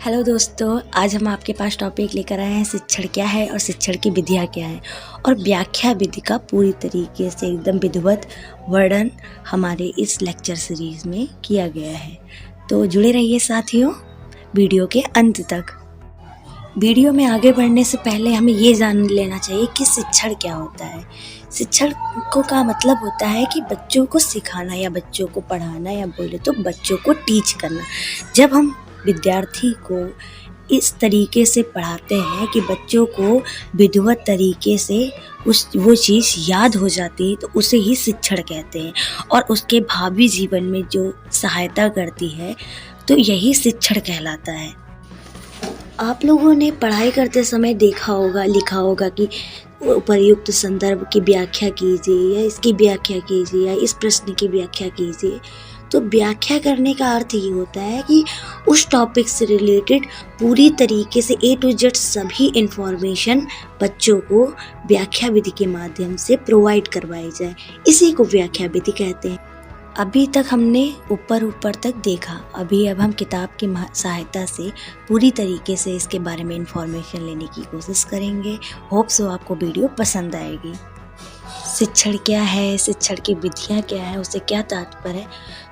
Hello दोस्तों, आज हम आपके पास टॉपिक लेकर आए हैं शिक्षण क्या है और शिक्षण की विधियाँ क्या हैं और व्याख्या विधि का पूरी तरीके से एकदम विधिवत वर्णन हमारे इस लेक्चर सीरीज़ में किया गया है। तो जुड़े रहिए साथियों वीडियो के अंत तक। वीडियो में आगे बढ़ने से पहले हमें ये जान लेना चाहिए कि शिक्षण क्या होता है। शिक्षण का मतलब होता है कि बच्चों को सिखाना या बच्चों को पढ़ाना या बोले तो बच्चों को टीच करना। जब हम विद्यार्थी को इस तरीके से पढ़ाते हैं कि बच्चों को विधिवत तरीके से वो चीज़ याद हो जाती है तो उसे ही शिक्षण कहते हैं और उसके भावी जीवन में जो सहायता करती है तो यही शिक्षण कहलाता है। आप लोगों ने पढ़ाई करते समय देखा होगा, लिखा होगा कि उपर्युक्त संदर्भ की व्याख्या कीजिए या इसकी व्याख्या कीजिए या इस प्रश्न की व्याख्या कीजिए। तो व्याख्या करने का अर्थ ये होता है कि उस टॉपिक से रिलेटेड पूरी तरीके से A to Z सभी इन्फॉर्मेशन बच्चों को व्याख्या विधि के माध्यम से प्रोवाइड करवाई जाए, इसी को व्याख्या विधि कहते हैं। अभी तक हमने ऊपर तक देखा, अब हम किताब की सहायता से पूरी तरीके से इसके बारे में इंफॉर्मेशन लेने की कोशिश करेंगे। होप सो आपको वीडियो पसंद आएगी। शिक्षण क्या है, शिक्षण की विधियाँ क्या है, उसे क्या तात्पर्य है?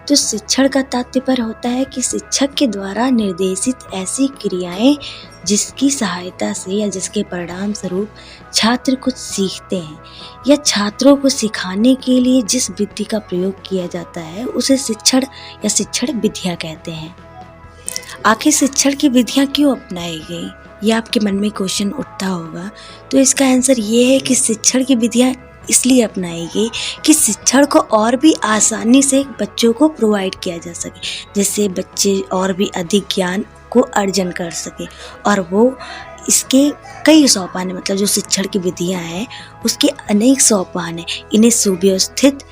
तो शिक्षण का तात्पर्य होता है कि शिक्षक के द्वारा निर्देशित ऐसी क्रियाएं जिसकी सहायता से या जिसके परिणाम स्वरूप छात्र कुछ सीखते हैं या छात्रों को सिखाने के लिए जिस विधि का प्रयोग किया जाता है उसे शिक्षण या शिक्षण विधियाँ कहते हैं। आखिर शिक्षण की विधियाँ क्यों अपनाई गई, यह आपके मन में क्वेश्चन उठता होगा। तो इसका आंसर ये है कि शिक्षण की विधियाँ इसलिए अपनाई गई कि शिक्षण को और भी आसानी से बच्चों को प्रोवाइड किया जा सके, जिससे बच्चे और भी अधिक ज्ञान को अर्जन कर सके और वो इसके कई सोपान है, मतलब जो शिक्षण की विधियाँ हैं उसके अनेक सोपान हैं। इन्हें सुव्यवस्थित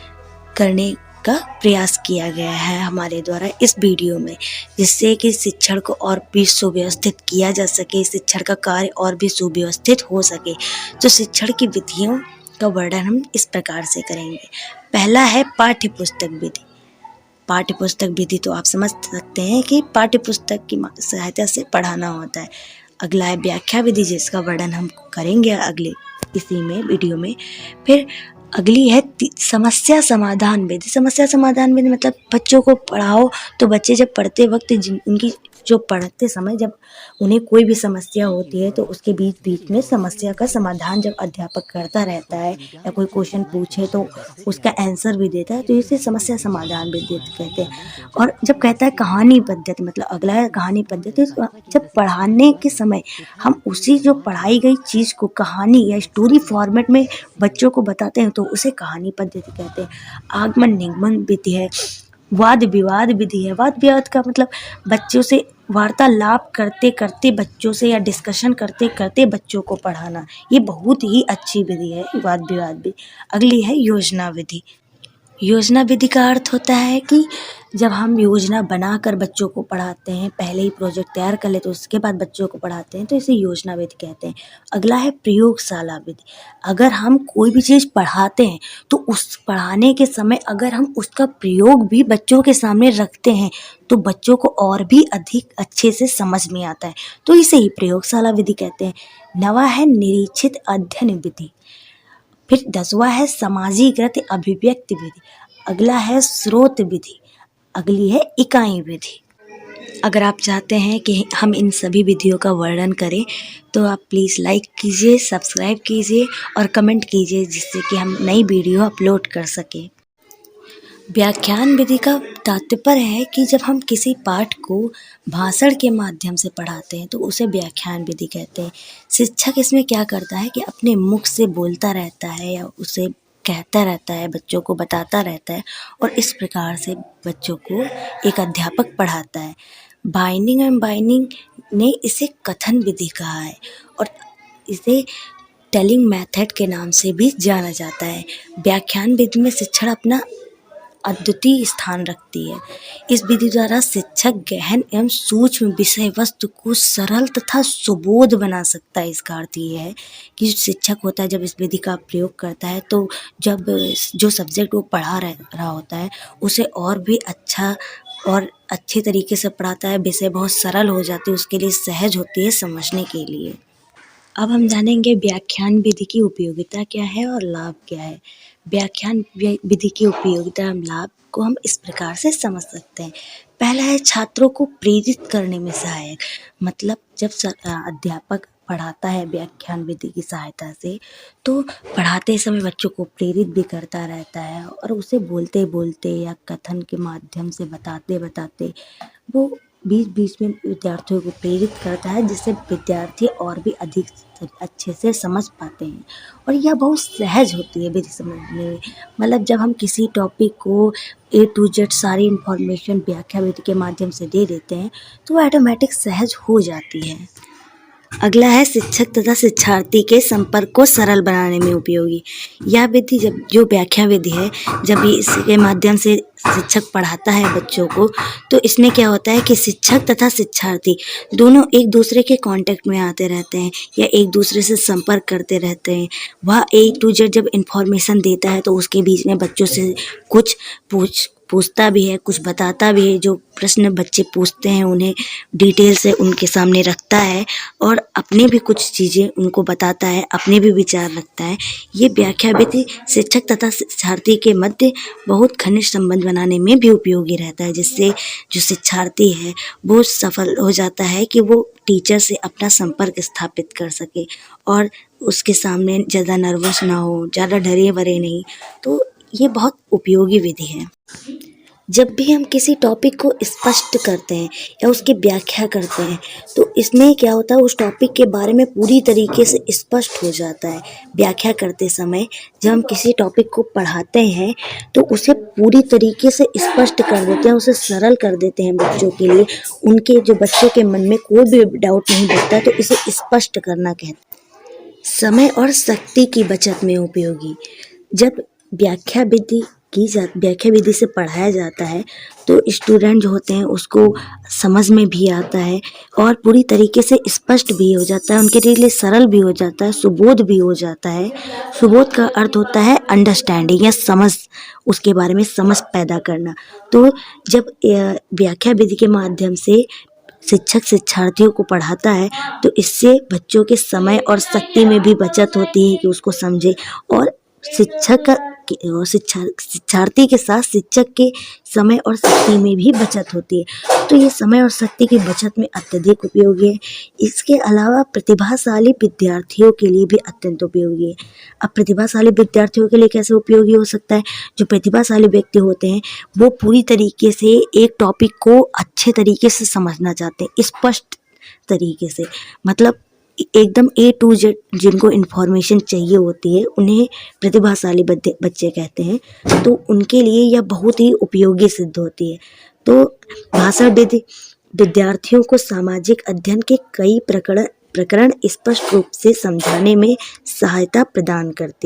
करने का प्रयास किया गया है हमारे द्वारा इस वीडियो में, जिससे कि शिक्षण को और भी सुव्यवस्थित किया जा सके, शिक्षण का कार्य और भी सुव्यवस्थित हो सके। तो शिक्षण की विधियों का वर्णन हम इस प्रकार से करेंगे। पहला है पाठ्य पुस्तक विधि। पाठ्य पुस्तक विधि तो आप समझ सकते हैं कि पाठ्य पुस्तक की सहायता से पढ़ाना होता है। अगला है व्याख्या विधि, जिसका वर्णन हम करेंगे अगले इसी में वीडियो में। फिर अगली है समस्या समाधान विधि। समस्या समाधान विधि मतलब बच्चों को पढ़ाओ तो बच्चे जब पढ़ते वक्त उनकी जो पढ़ते समय जब उन्हें कोई भी समस्या होती है तो उसके बीच बीच में समस्या का समाधान जब अध्यापक करता रहता है या कोई क्वेश्चन पूछे तो उसका आंसर भी देता है, तो इसे समस्या समाधान विधि कहते हैं। और जब कहता है कहानी पद्धति, मतलब अगला है कहानी पद्धति, जब पढ़ाने के समय हम उसी जो पढ़ाई गई चीज़ को कहानी या स्टोरी फॉर्मेट में बच्चों को बताते हैं तो उसे कहानी पद्धति कहते हैं। आगमन निगमन विधि है। वाद विवाद विधि है। वाद विवाद का मतलब बच्चों से वार्तालाप करते करते बच्चों से या डिस्कशन करते करते बच्चों को पढ़ाना, ये बहुत ही अच्छी विधि है वाद विवाद भी। अगली है योजना विधि। योजना विधि का अर्थ होता है कि जब हम योजना बनाकर बच्चों को पढ़ाते हैं, पहले ही प्रोजेक्ट तैयार कर लेते हैं उसके बाद बच्चों को पढ़ाते हैं, तो इसे योजना विधि कहते हैं। अगला है प्रयोगशाला विधि। अगर हम कोई भी चीज़ पढ़ाते हैं तो उस पढ़ाने के समय अगर हम उसका प्रयोग भी बच्चों के सामने रखते हैं तो बच्चों को और भी अधिक अच्छे से समझ में आता है, तो इसे ही प्रयोगशाला विधि कहते हैं। नवा है निरीक्षित अध्ययन विधि। फिर 10वां है समाजीकृत अभिव्यक्ति विधि। अगला है स्रोत विधि। अगली है इकाई विधि। अगर आप चाहते हैं कि हम इन सभी विधियों का वर्णन करें तो आप प्लीज़ लाइक कीजिए, सब्सक्राइब कीजिए और कमेंट कीजिए, जिससे कि हम नई वीडियो अपलोड कर सकें। व्याख्यान विधि का तात्पर्य है कि जब हम किसी पाठ को भाषण के माध्यम से पढ़ाते हैं तो उसे व्याख्यान विधि कहते हैं। शिक्षक इसमें क्या करता है कि अपने मुख से बोलता रहता है या उसे कहता रहता है, बच्चों को बताता रहता है और इस प्रकार से बच्चों को एक अध्यापक पढ़ाता है। बाइंडिंग एंड बाइंडिंग ने इसे कथन विधि कहा है और इसे टेलिंग मेथड के नाम से भी जाना जाता है। व्याख्यान विधि में शिक्षण अपना अद्वितीय स्थान रखती है। इस विधि द्वारा शिक्षक गहन एवं सूक्ष्म विषय वस्तु को सरल तथा सुबोध बना सकता है। इसका अर्थ ये है कि शिक्षक होता है जब इस विधि का प्रयोग करता है तो जब जो सब्जेक्ट वो पढ़ा रहा होता है उसे और भी अच्छा और अच्छे तरीके से पढ़ाता है, विषय बहुत सरल हो जाती है, उसके लिए सहज होती है समझने के लिए। अब हम जानेंगे व्याख्यान विधि की उपयोगिता क्या है और लाभ क्या है। व्याख्यान विधि की उपयोगिता एवं लाभ को हम इस प्रकार से समझ सकते हैं। पहला है छात्रों को प्रेरित करने में सहायक। मतलब जब अध्यापक पढ़ाता है व्याख्यान विधि की सहायता से, तो पढ़ाते समय बच्चों को प्रेरित भी करता रहता है और उसे बोलते बोलते या कथन के माध्यम से बताते बताते वो बीच बीच में विद्यार्थियों को प्रेरित करता है, जिससे विद्यार्थी और भी अधिक अच्छे से समझ पाते हैं। और यह बहुत सहज होती है विधि समझने में। मतलब जब हम किसी टॉपिक को A to Z सारी इन्फॉर्मेशन व्याख्या विधि के माध्यम से दे देते हैं, तो वो ऑटोमेटिक सहज हो जाती है। अगला है शिक्षक तथा शिक्षार्थी के संपर्क को सरल बनाने में उपयोगी। यह विधि जब जो व्याख्या विधि है, जब इसके माध्यम से शिक्षक पढ़ाता है बच्चों को, तो इसमें क्या होता है कि शिक्षक तथा शिक्षार्थी दोनों एक दूसरे के कांटेक्ट में आते रहते हैं या एक दूसरे से संपर्क करते रहते हैं। वह A to Z जब इन्फॉर्मेशन देता है तो उसके बीच में बच्चों से कुछ पूछता भी है, कुछ बताता भी है। जो प्रश्न बच्चे पूछते हैं उन्हें डिटेल से उनके सामने रखता है और अपने भी कुछ चीज़ें उनको बताता है, अपने भी विचार रखता है। ये व्याख्या विधि शिक्षक तथा शिक्षार्थी के मध्य बहुत घनिष्ठ संबंध बनाने में भी उपयोगी रहता है, जिससे जो शिक्षार्थी है वो सफल हो जाता है कि वो टीचर से अपना संपर्क स्थापित कर सके और उसके सामने ज़्यादा नर्वस ना हो, ज़्यादा डरे वरे नहीं। तो ये बहुत उपयोगी विधि है। जब भी हम किसी टॉपिक को स्पष्ट करते हैं या उसकी व्याख्या करते हैं, तो इसमें क्या होता है, उस टॉपिक के बारे में पूरी तरीके से स्पष्ट हो जाता है। व्याख्या करते समय जब हम किसी टॉपिक को पढ़ाते हैं तो उसे पूरी तरीके से स्पष्ट कर देते हैं, उसे सरल कर देते हैं बच्चों के लिए। उनके जो बच्चों के मन में कोई भी डाउट नहीं बचता, तो इसे स्पष्ट करना कहते हैं। समय और शक्ति की बचत में उपयोगी। जब व्याख्या विधि से पढ़ाया जाता है तो स्टूडेंट जो होते हैं उसको समझ में भी आता है और पूरी तरीके से स्पष्ट भी हो जाता है, उनके लिए सरल भी हो जाता है, सुबोध भी हो जाता है। सुबोध का अर्थ होता है अंडरस्टैंडिंग या समझ, उसके बारे में समझ पैदा करना। तो जब व्याख्या विधि के माध्यम से शिक्षक शिक्षार्थियों को पढ़ाता है तो इससे बच्चों के समय और शक्ति में भी बचत होती है कि उसको समझे, और शिक्षार्थी के साथ शिक्षक के समय और शक्ति में भी बचत होती है। तो ये समय और शक्ति की बचत में अत्यधिक उपयोगी है। इसके अलावा प्रतिभाशाली विद्यार्थियों के लिए भी अत्यंत उपयोगी है। अब प्रतिभाशाली विद्यार्थियों के लिए कैसे उपयोगी हो सकता है? जो प्रतिभाशाली व्यक्ति होते हैं वो पूरी तरीके से एक टॉपिक को अच्छे तरीके से समझना चाहते हैं, स्पष्ट तरीके से। मतलब एकदम A to Z जिनको इन्फॉर्मेशन चाहिए होती है उन्हें प्रतिभाशाली बच्चे कहते हैं। तो उनके लिए यह बहुत ही उपयोगी सिद्ध होती है। तो भाषा विधि विद्यार्थियों को सामाजिक अध्ययन के कई प्रकरण स्पष्ट रूप से समझाने में सहायता प्रदान करती है।